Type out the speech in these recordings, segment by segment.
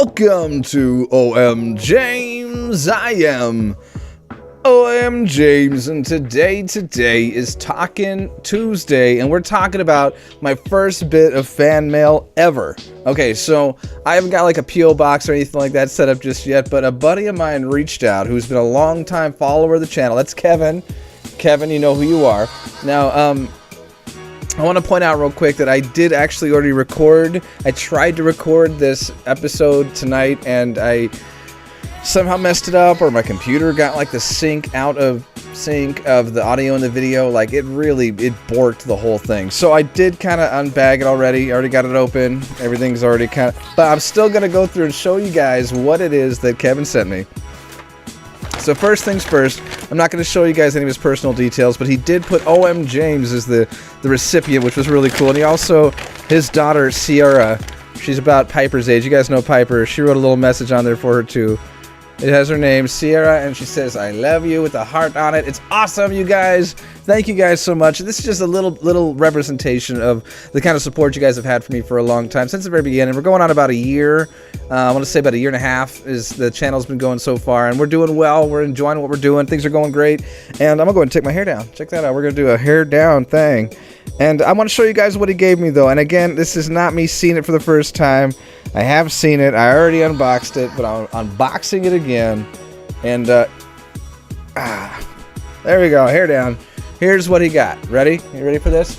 Welcome to OM James. I am OM James, and today is Talkin' Tuesday, and we're talking about my first bit of fan mail ever. Okay, so I haven't got like a P.O. box or anything like that set up just yet, but a buddy of mine reached out who's been a long-time follower of the channel. That's Kevin. Kevin, you know who you are. Now, I want to point out real quick that I did actually already record. I tried to record this episode tonight, and I somehow messed it up, or my computer got like the sync of the audio and the video. Like it borked the whole thing. So I did kind of unbag it already. Already got it open. Everything's already kind of, but I'm still gonna go through and show you guys what it is that Kevin sent me. So first things first, I'm not going to show you guys any of his personal details, but he did put OM James as the recipient, which was really cool. And he also, his daughter, Sierra, she's about Piper's age. You guys know Piper. She wrote a little message on there for her, too. It has her name, Sierra, and she says, "I love you," with a heart on it. It's awesome, you guys. Thank you guys so much. This is just a little representation of the kind of support you guys have had for me for a long time, since the very beginning. We're going on about a year. I want to say about a year and a half is the channel's been going so far, and we're doing well. We're enjoying what we're doing. Things are going great, and I'm going to go ahead and take my hair down. Check that out. We're going to do a hair down thing, and I want to show you guys what he gave me, though. And again, this is not me seeing it for the first time. I have seen it. I already unboxed it, but I'm unboxing it again. And, there we go. Hair down. Here's what he got. Ready? You ready for this?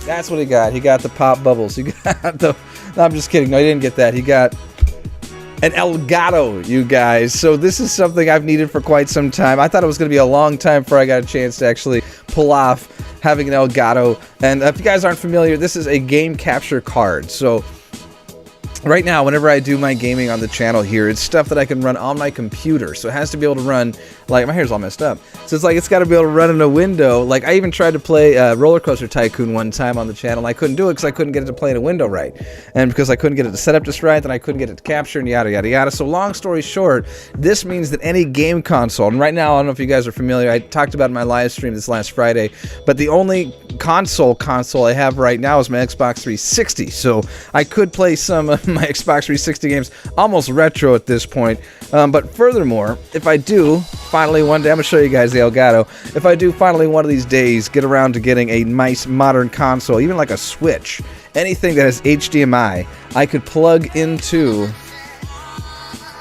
That's what he got. He got the pop bubbles. He got the... No, I'm just kidding. No, he didn't get that. He got an Elgato, you guys. So this is something I've needed for quite some time. I thought it was going to be a long time before I got a chance to actually pull off having an Elgato. And if you guys aren't familiar, this is a game capture card. So right now, whenever I do my gaming on the channel here, it's stuff that I can run on my computer. So it has to be able to run, like, my hair's all messed up. So it's like, it's got to be able to run in a window. Like, I even tried to play Roller Coaster Tycoon one time on the channel, and I couldn't do it because I couldn't get it to play in a window right. And because I couldn't get it to set up just right, then I couldn't get it to capture, and yada, yada, yada. So long story short, this means that any game console, and right now, I don't know if you guys are familiar, I talked about it in my live stream this last Friday, but the only console I have right now is my Xbox 360. So I could play some of my Xbox 360 games, almost retro at this point. But furthermore, if I do finally one day, I'm gonna show you guys the Elgato. If I do finally one of these days get around to getting a nice modern console, even like a Switch, anything that has HDMI, I could plug into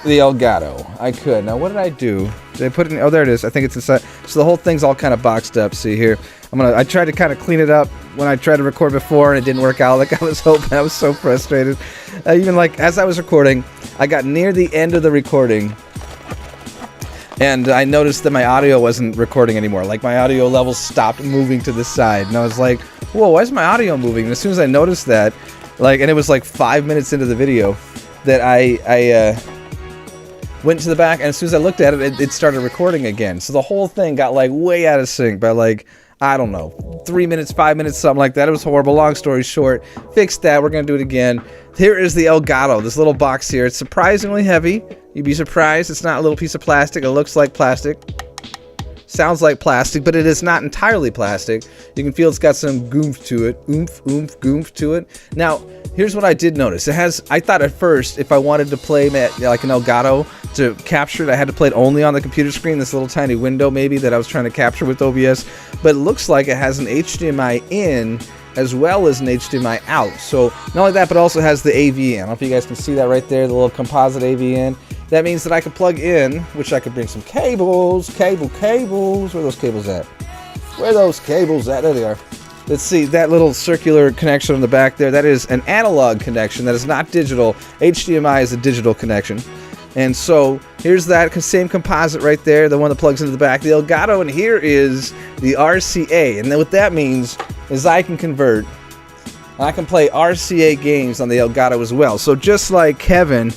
the Elgato. I could. Now, what did I do? Did I put it in? Oh, there it is. I think it's inside. So the whole thing's all kind of boxed up. See here. I tried to kind of clean it up when I tried to record before, and it didn't work out like I was hoping. I was so frustrated. Even like as I was recording, I got near the end of the recording, and I noticed that my audio wasn't recording anymore. Like my audio levels stopped moving to the side, and I was like, "Whoa, why is my audio moving?" And as soon as I noticed that, like, and it was like 5 minutes into the video, that I went to the back, and as soon as I looked at it, it started recording again. So the whole thing got like way out of sync by like, I don't know, 3 minutes, 5 minutes, something like that. It was horrible. Long story short, fixed that. We're going to do it again. Here is the Elgato, this little box here. It's surprisingly heavy. You'd be surprised. It's not a little piece of plastic. It looks like plastic. Sounds like plastic, but it is not entirely plastic. You can feel it's got some goomph to it. Goomph to it. Now, here's what I did notice. It has, I thought at first, if I wanted to play like an Elgato to capture it, I had to play it only on the computer screen, this little tiny window maybe that I was trying to capture with OBS. But it looks like it has an HDMI in as well as an HDMI out. So not only that, but also has the AV in. I don't know if you guys can see that right there, the little composite AV in. That means that I could plug in, which I could bring some cables, cables. Where are those cables at? Where are those cables at? There they are. Let's see, that little circular connection on the back there, that is an analog connection, that is not digital. HDMI is a digital connection. And so, here's that same composite right there, the one that plugs into the back, the Elgato, and here is the RCA. And then what that means is I can convert, and I can play RCA games on the Elgato as well. So just like Kevin,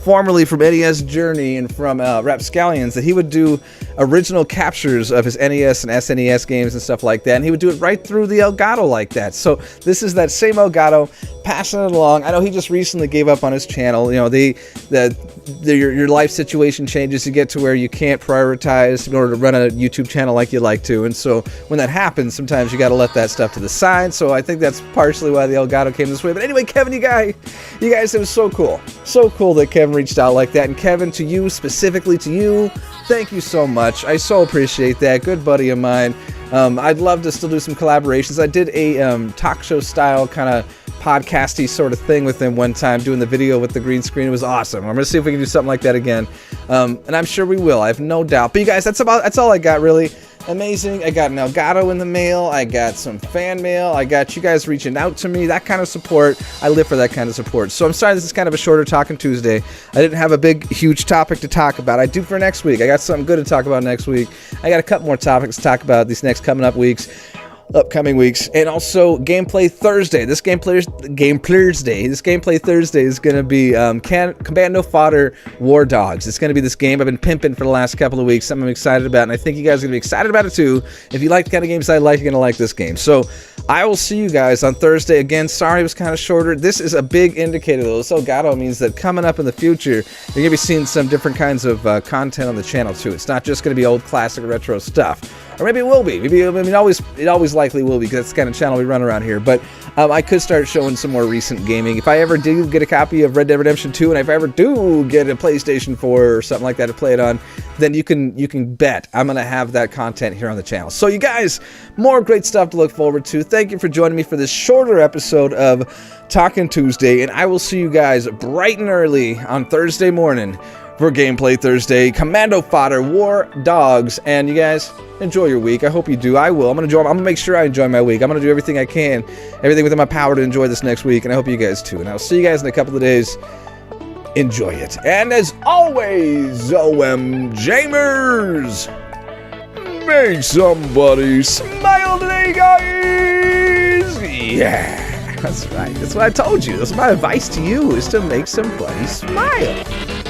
formerly from NES Journey and from Rapscallions, that he would do original captures of his NES and SNES games and stuff like that, and he would do it right through the Elgato like that. So this is that same Elgato. passing it along. I know he just recently gave up on his channel. You know, your life situation changes. You get to where you can't prioritize in order to run a YouTube channel like you like to. And so when that happens, sometimes you got to let that stuff to the side. So I think that's partially why the Elgato came this way. But anyway, Kevin, you guys, it was so cool. So cool that Kevin reached out like that. And Kevin, to you, specifically to you, thank you so much. I so appreciate that. Good buddy of mine. I'd love to still do some collaborations. I did a talk show style kind of podcasty sort of thing with him one time, doing the video with the green screen. It was awesome. I'm gonna see if we can do something like that again, and I'm sure we will. I have no doubt. But you guys, that's all I got, really. Amazing. I got an Elgato in the mail. I got some fan mail. I got you guys reaching out to me. That kind of support. I live for that kind of support. So I'm sorry this is kind of a shorter Talking Tuesday. I didn't have a big, huge topic to talk about. I do for next week. I got something good to talk about next week. I got a couple more topics to talk about these next upcoming weeks, and also Gameplay Thursday. This Gameplay Thursday is going to be Commando Fodder War Dogs. It's going to be this game I've been pimping for the last couple of weeks. Something I'm excited about, and I think you guys are going to be excited about it too. If you like the kind of games I like, you're going to like this game. So I will see you guys on Thursday. Again, sorry it was kind of shorter. This is a big indicator, though. This Elgato means that coming up in the future, you're going to be seeing some different kinds of content on the channel too. It's not just going to be old classic retro stuff. Or maybe it will be. Maybe it always likely will be, because that's the kind of channel we run around here. But I could start showing some more recent gaming. If I ever do get a copy of Red Dead Redemption 2, and if I ever do get a PlayStation 4 or something like that to play it on, then you can bet I'm going to have that content here on the channel. So you guys, more great stuff to look forward to. Thank you for joining me for this shorter episode of Talking Tuesday, and I will see you guys bright and early on Thursday morning for Gameplay Thursday, Commando Fodder War Dogs. And you guys, enjoy your week. I hope you do. I will. I'm gonna make sure I enjoy my week. I'm gonna do everything I can, everything within my power to enjoy this next week, and I hope you guys too. And I'll see you guys in a couple of days. Enjoy it. And as always, OMJamers, make somebody smile today, guys. Yeah, that's right. That's what I told you. That's my advice to you, is to make somebody smile.